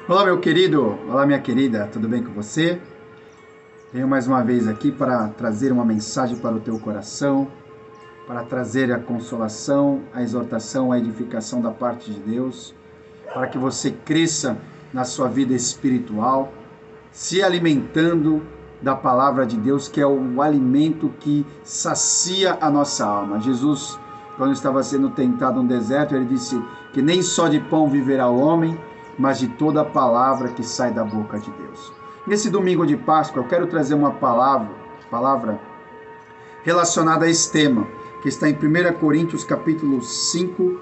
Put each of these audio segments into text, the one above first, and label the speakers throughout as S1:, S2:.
S1: Olá, meu querido, olá, minha querida, tudo bem com você? Venho mais uma vez aqui para trazer uma mensagem para o teu coração, para trazer a consolação, a exortação, a edificação da parte de Deus, para que você cresça na sua vida espiritual, se alimentando da palavra de Deus, que é o alimento que sacia a nossa alma. Jesus, quando estava sendo tentado no deserto, ele disse que nem só de pão viverá o homem, mas de toda a palavra que sai da boca de Deus. Nesse domingo de Páscoa, eu quero trazer uma palavra relacionada a esse tema, que está em 1 Coríntios capítulo 5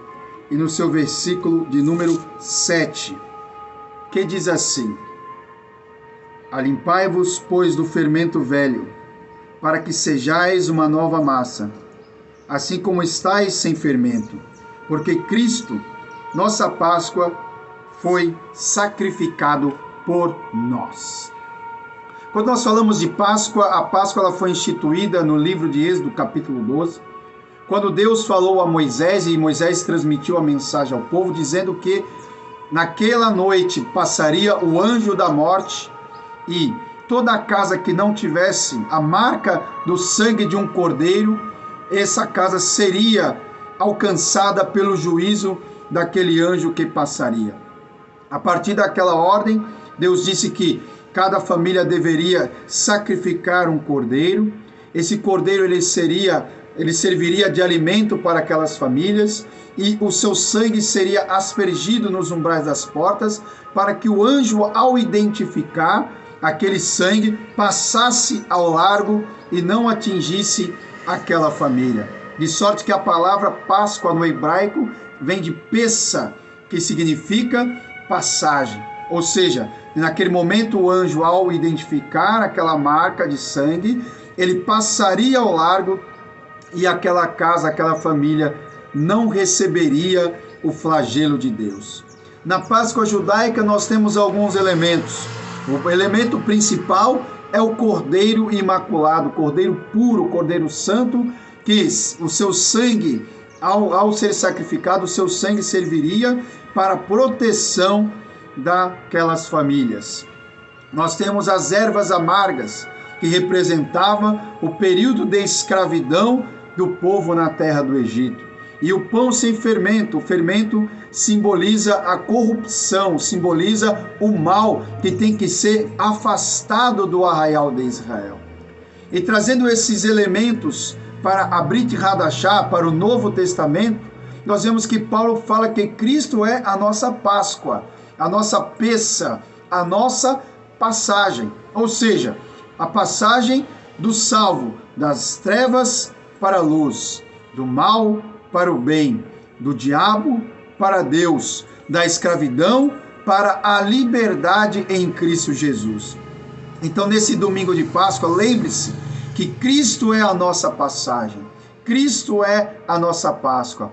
S1: e no seu versículo de número 7, que diz assim: Alimpai-vos, pois, do fermento velho, para que sejais uma nova massa, assim como estáis sem fermento, porque Cristo, nossa Páscoa, foi sacrificado por nós. Quando nós falamos de Páscoa, a Páscoa ela foi instituída no livro de Êxodo, capítulo 12, quando Deus falou a Moisés e Moisés transmitiu a mensagem ao povo, dizendo que naquela noite passaria o anjo da morte e toda a casa que não tivesse a marca do sangue de um cordeiro, essa casa seria alcançada pelo juízo daquele anjo que passaria. A partir daquela ordem, Deus disse que cada família deveria sacrificar um cordeiro. Esse cordeiro ele serviria de alimento para aquelas famílias e o seu sangue seria aspergido nos umbrais das portas para que o anjo, ao identificar aquele sangue, passasse ao largo e não atingisse aquela família. De sorte que a palavra Páscoa no hebraico vem de Pessa, que significa passagem, ou seja, naquele momento o anjo, ao identificar aquela marca de sangue, ele passaria ao largo e aquela casa, aquela família não receberia o flagelo de Deus. Na Páscoa judaica nós temos alguns elementos. O elemento principal é o cordeiro imaculado, cordeiro puro, cordeiro santo, que o seu sangue, ao ser sacrificado, o seu sangue serviria para a proteção daquelas famílias. Nós temos as ervas amargas, que representavam o período de escravidão do povo na terra do Egito. E o pão sem fermento, o fermento simboliza a corrupção, simboliza o mal que tem que ser afastado do arraial de Israel. E trazendo esses elementos para a Brit Hadashah, para o Novo Testamento, nós vemos que Paulo fala que Cristo é a nossa Páscoa, a nossa Pessa, a nossa passagem. Ou seja, a passagem do salvo, das trevas para a luz, do mal para o bem, do diabo para Deus, da escravidão para a liberdade em Cristo Jesus. Então, nesse domingo de Páscoa, lembre-se que Cristo é a nossa passagem. Cristo é a nossa Páscoa.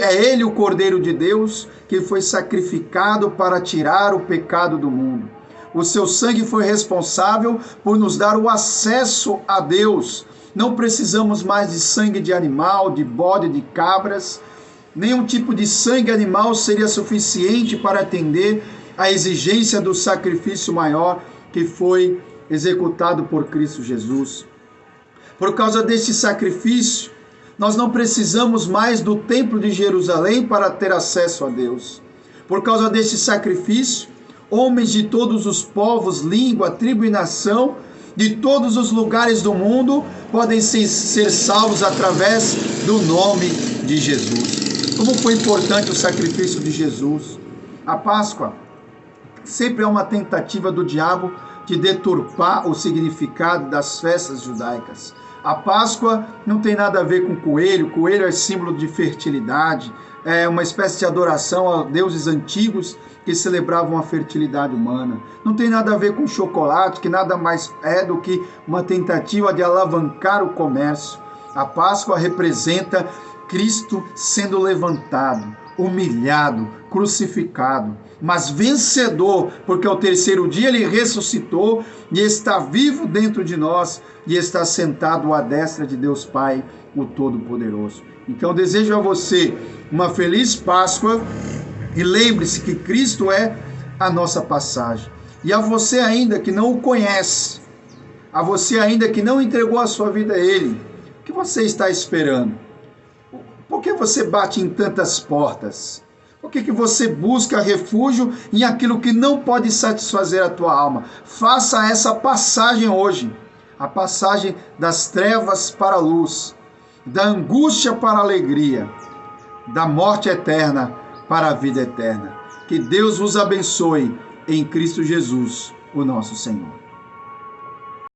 S1: É Ele o Cordeiro de Deus que foi sacrificado para tirar o pecado do mundo. O seu sangue foi responsável por nos dar o acesso a Deus. Não precisamos mais de sangue de animal, de bode, de cabras. Nenhum tipo de sangue animal seria suficiente para atender à exigência do sacrifício maior que foi executado por Cristo Jesus. Por causa deste sacrifício, nós não precisamos mais do templo de Jerusalém para ter acesso a Deus. Por causa deste sacrifício, homens de todos os povos, língua, tribo e nação, de todos os lugares do mundo, podem ser salvos através do nome de Jesus. Como foi importante o sacrifício de Jesus? A Páscoa sempre é uma tentativa do diabo de deturpar o significado das festas judaicas. A Páscoa não tem nada a ver com coelho. Coelho é símbolo de fertilidade, é uma espécie de adoração a deuses antigos que celebravam a fertilidade humana. Não tem nada a ver com chocolate, que nada mais é do que uma tentativa de alavancar o comércio. A Páscoa representa Cristo sendo levantado, humilhado, crucificado, mas vencedor, porque ao terceiro dia ele ressuscitou e está vivo dentro de nós e está sentado à destra de Deus Pai, o Todo-Poderoso. Então eu desejo a você uma feliz Páscoa e lembre-se que Cristo é a nossa passagem. E a você ainda que não o conhece, a você ainda que não entregou a sua vida a Ele, o que você está esperando? Por que você bate em tantas portas? Por que você busca refúgio em aquilo que não pode satisfazer a tua alma? Faça essa passagem hoje, a passagem das trevas para a luz, da angústia para a alegria, da morte eterna para a vida eterna. Que Deus vos abençoe em Cristo Jesus, o nosso Senhor.